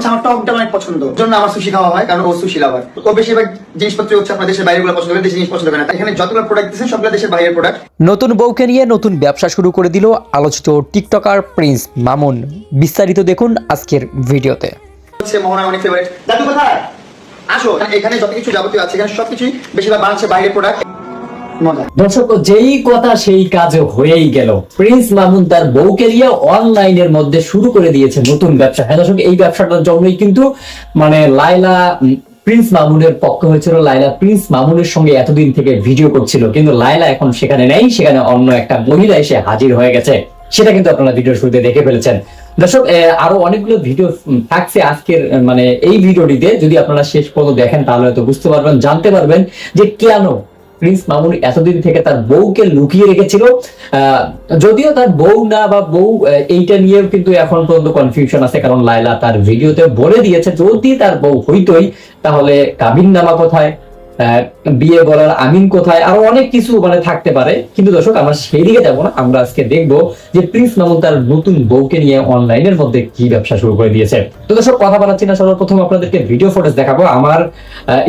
আমার টকটা অনেক পছন্দ, জন্য আমার সুশি খাওয়া হয়, কারণ ও সুশি লাভার। ও বেশিরভাগ জিনিসপত্র হচ্ছে আপনার দেশের বাইরের গুলো পছন্দ করে, দেশের জিনিস পছন্দ করে না। এখানে যতগুলো প্রোডাক্ট দিচ্ছেন সবগুলো দেশের বাইরের প্রোডাক্ট। নতুন বউকে নিয়ে নতুন ব্যবসা শুরু করে দিল আলোচিত টিকটকার প্রিন্স মামুন। বিস্তারিত দেখুন আজকের ভিডিওতে। হচ্ছে মোহনার অনেক ফেভারিট। দাদু কোথায়? আসো, এখানে যত কিছু যাবতীয় আছে এখানে সবকিছুই বেশিরভাগ বাংলাদেশের বাইরের প্রোডাক্ট। দর্শক, যেই কথা সেই কাজ হয়েই গেল। প্রিন্স মামুন তার বউকে নিয়ে অনলাইনের মধ্যে শুরু করে দিয়েছে নতুন ব্যবসা। হ্যাঁ দর্শক, এই ব্যবসাটার জন্যই কিন্তু লাইলা প্রিন্স মামুনের পক্ষ হয়েছিল। লাইলা প্রিন্স মামুনের সঙ্গে এতদিন থেকে ভিডিও করছিল, কিন্তু লাইলা এখন সেখানে নেই, সেখানে অন্য একটা মহিলা এসে হাজির হয়ে গেছে। সেটা কিন্তু আপনারা ভিডিও শুরুতে দেখে ফেলেছেন। দর্শক, আরো অনেকগুলো ভিডিও থাকছে আজকের এই ভিডিওটিতে। যদি আপনারা শেষ পর্যন্ত দেখেন তাহলে হয়তো বুঝতে পারবেন, জানতে পারবেন যে কেন প্রিন্স মামুন এতদিন থেকে তার বউকে লুকিয়ে রেখেছিল। যদিও তার বউ না বা বউ, এইটা নিয়েও কিন্তু এখন পর্যন্ত কনফিউশন আছে। কারণ লাইলা তার ভিডিওতে বলে দিয়েছে যদি তার বউ হইতই তাহলে কাবিননামা কোথায়, বিয়ে বলার আমিন কোথায়, আরো অনেক কিছু থাকতে পারে। কিন্তু দর্শক, আমরা সেই দিকে যাবো না। আমরা আজকে দেখবো যে প্রিন্স মামুন তার নতুন বউকে নিয়ে অনলাইনের মধ্যে কি ব্যবসা শুরু করে দিয়েছে। তো দর্শক, কথা বলাচ্ছি না, সর্বপ্রথম আপনাদেরকে ভিডিও ফুটেজ দেখাবো। আমার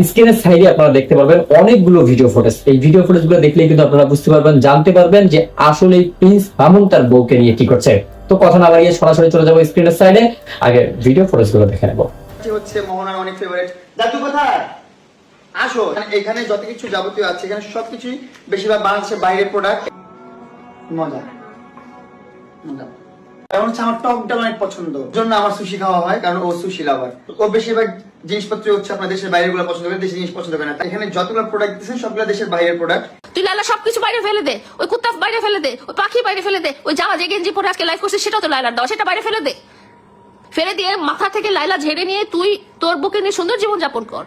স্ক্রিনের সাইডে আপনারা দেখতে পারবেন অনেকগুলো ভিডিও ফুটেজ। এই ভিডিও ফুটেজ গুলো দেখলেই কিন্তু আপনারা বুঝতে পারবেন, জানতে পারবেন যে আসলে প্রিন্স মামুন তার বউকে নিয়ে কি করছে। তো কথা না বাড়িয়ে সরাসরি চলে যাবো স্ক্রিনের সাইডে। আগে ভিডিও ফুটেজ গুলো দেখে নেবো। হচ্ছে মোহনার অনেক ফেভারিট। দাদু কোথায়? আসো, এখানে যত কিছু যাবতীয় আছে এখানে সবকিছুই বেশিরভাগ বাংলাদেশের বাইরের প্রোডাক্ট। মজা মজা। কারণ হচ্ছে আমার টকটা অনেক পছন্দ, জন্য আমার সুশি খাওয়া হয়, কারণ ও সুশি লাভার। ও বেশিরভাগ জিনিসপত্র হচ্ছে আপনার দেশের বাইরের গুলো পছন্দ করে, দেশের জিনিস পছন্দ করে না। এখানে যতগুলো প্রোডাক্ট দিচ্ছেন সবগুলো দেশের বাইরের প্রোডাক্ট। তুই লাইলা সবকিছু বাইরে ফেলে দে, ওই কুত্তা বাইরে ফেলে দে, ওই পাখি বাইরে ফেলে দে, ওই জামা যে গেঞ্জি পরে আজকে লাইভ করছে সেটাও তো লাইলার দেওয়া, সেটা বাইরে ফেলে দে। ফেলে দিয়ে মাথা থেকে লাইলা ঝেড়ে নিয়ে তুই তোর বুকে নিয়ে সুন্দর জীবন যাপন কর।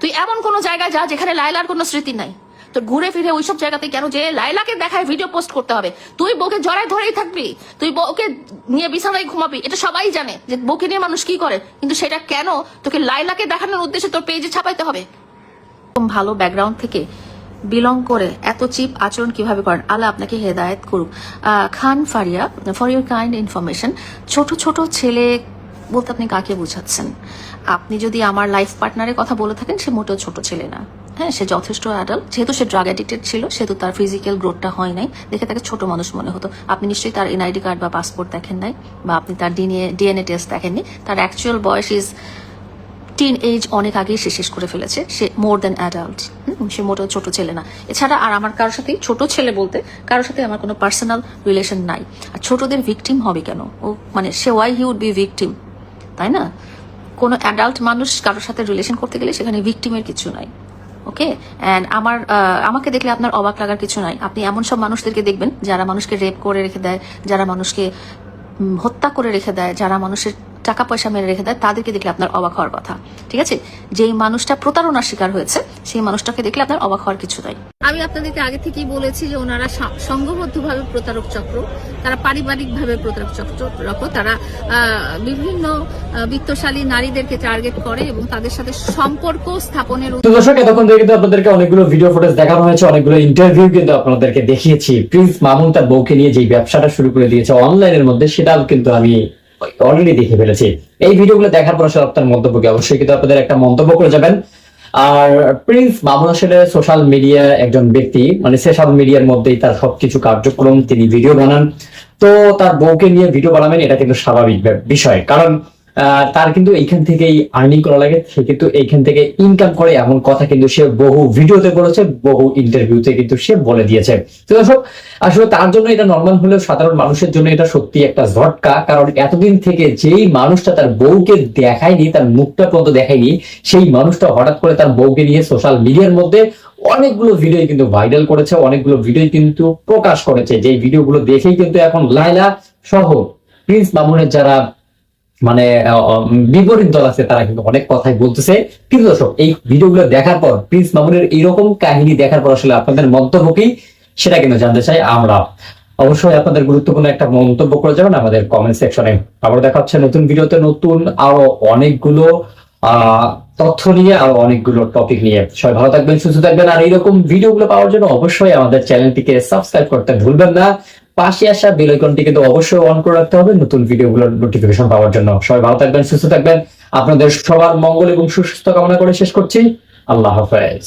তুই এমন কোন জায়গায় যা যেখানে লাইলার কোনো স্মৃতি নাই। তোর ঘুরে ফিরে ওইসব জায়গাতে কেন যে লাইলাকে দেখায় ভিডিও পোস্ট করতে হবে? তুই বউকে জড়ায় ধরেই থাকবি, তুই বউকে নিয়ে বিছানায় ঘুমাবি, এটা সবাই জানে যে বউকে নিয়ে মানুষ কি করে। কিন্তু সেটা কেন তোকে লাইলাকে দেখানোর উদ্দেশ্যে তোর পেজে ছাপাইতে হবে? ভালো ব্যাকগ্রাউন্ড থেকে বিলং করে এত চিপ আচরণ কিভাবে করেন? আল্লাহ আপনাকে হেদায়েত করুক। Khan Faria, for your kind information, ছোট ছোট ছেলে বলতে আপনি কাকে বোঝাচ্ছেন? আপনি যদি আমার লাইফ পার্টনারের কথা বলে থাকেন, সে মোটেও ছোট ছেলে না। হ্যাঁ, সে যথেষ্ট অ্যাডাল্ট। যেহেতু সে ড্রাগ অ্যাডিক্টেড ছিল, সেহেতু তার ফিজিক্যাল গ্রোথটা হয় নাই, দেখে তাকে ছোট মানুষ মনে হতো। আপনি নিশ্চয়ই তার এনআইডি কার্ড বা পাসপোর্ট দেখেন নাই, বা আপনি তার ডিএনএ টেস্ট দেখেননি। তার অ্যাকচুয়াল বয়স ইজ টিন এজ, অনেক আগেই সে শেষ করে ফেলেছে। সে মোর দ্যান অ্যাডাল্ট, সে মোটেও ছোট ছেলে না। এছাড়া আর আমার কারোর সাথেই ছোট ছেলে বলতে কারোর সাথে আমার কোনো পার্সোনাল রিলেশন নাই। আর ছোটদের ভিকটিম হবে কেন? ও সে why he would be victim, তাই না? কোনো অ্যাডাল্ট মানুষ কারোর সাথে রিলেশন করতে গেলে সেখানে ভিকটিমের কিছু নাই। ওকে, অ্যান্ড আমাকে দেখলে আপনার অবাক লাগার কিছু নাই। আপনি এমন সব মানুষদেরকে দেখবেন যারা মানুষকে রেপ করে রেখে দেয়, যারা মানুষকে হত্যা করে রেখে দেয়, যারা মানুষের টাকা পয়সা মেরে রেখে দেয়, তাদেরকে দেখলে আপনার অবাক হওয়ার কথা। ঠিক আছে, যেই মানুষটা প্রতারণার শিকার হয়েছে সেই মানুষটাকে দেখলে আপনার অবাক হওয়ার কিছু নাই। আমি আপনাদেরকে আগে থেকেই বলেছি যে ওনারা সংঘবদ্ধভাবে প্রতারক চক্র, তারা পারিবারিকভাবে প্রতারক চক্র, তারা বিভিন্ন বিত্তশালী নারীদেরকে টার্গেট করে এবং তাদের সাথে সম্পর্ক স্থাপনের। তো দর্শক, এতক্ষণ ধরে কিন্তু আপনাদেরকে অনেকগুলো ভিডিও ফুটেজ দেখানো হয়েছে, অনেকগুলো ইন্টারভিউ কিন্তু আপনাদেরকে দেখিয়েছি। প্রিন্স মামুন তার বউকে নিয়ে যে ব্যবসাটা শুরু করে দিয়েছে অনলাইনের মধ্যে, সেটাও কিন্তু আমি অলরেডি দেখে ফেলেছি। এই ভিডিওগুলো দেখার পর আসলে আপনার মন্তব্যকে অবশ্যই কিন্তু আপনাদের একটা মন্তব্য করে যাবেন। আর প্রিন্স মামুন আসলে সোশ্যাল মিডিয়া একজন ব্যক্তি, সোশ্যাল মিডিয়ার মধ্যেই তার সবকিছু কার্যক্রম, তিনি ভিডিও বানান। তো তার বউকে নিয়ে ভিডিও বানাবেন, এটা কিন্তু স্বাভাবিক বিষয়। কারণ তার কিন্তু এইখান থেকেই আর্নিং করা লাগে, সে কিন্তু এইখান থেকে ইনকাম করে, এমন কথা কিন্তু সে বহু ভিডিওতে বলেছে, বহু ইন্টারভিউতে কিন্তু সে বলে দিয়েছে। তো দর্শক, আসলে তার জন্য এটা নর্মাল হলেও সাধারণ মানুষের জন্য এটা সত্যি একটা ঝটকা। কারণ এতদিন থেকে যেই মানুষটা তার বউকে দেখায়নি, তার মুখটা পর্যন্ত দেখায়নি, সেই মানুষটা হঠাৎ করে তার বউকে নিয়ে সোশ্যাল মিডিয়ার মধ্যে অনেকগুলো ভিডিও কিন্তু ভাইরাল করেছে, অনেকগুলো ভিডিও কিন্তু প্রকাশ করেছে। যেই ভিডিওগুলো দেখেই কিন্তু এখন লাইলা সহ প্রিন্স মামুনের যারা বিপরীত দল আছে তারা কিন্তু অনেক কথাই বলতেছে। কিন্তু দর্শক, এই ভিডিওগুলো দেখার পর, প্রিন্স মামুনের এইরকম কাহিনী দেখার পর আসলে আপনাদের মন্তব্য কি সেটা কিন্তু জানতে চাই আমরা। অবশ্যই আপনাদের গুরুত্বপূর্ণ একটা মন্তব্য করে যাবেন আমাদের কমেন্ট সেকশনে। আবার দেখা হচ্ছে নতুন ভিডিওতে, নতুন আরো অনেকগুলো তথ্য নিয়ে, আরো অনেকগুলো টপিক নিয়ে। সবাই ভালো থাকবেন, সুস্থ থাকবেন। আর এইরকম ভিডিওগুলো পাওয়ার জন্য অবশ্যই আমাদের চ্যানেলটিকে সাবস্ক্রাইব করতে ভুলবেন না। পাশে আসা বেল আইকনটি কিন্তু অবশ্যই অন করে রাখতে হবে নতুন ভিডিওগুলোর নোটিফিকেশন পাওয়ার জন্য। সবাই ভালো থাকবেন, সুস্থ থাকবেন, আপনাদের সবার মঙ্গল এবং সুস্বাস্থ্য কামনা করে শেষ করছি। আল্লাহ হাফেজ।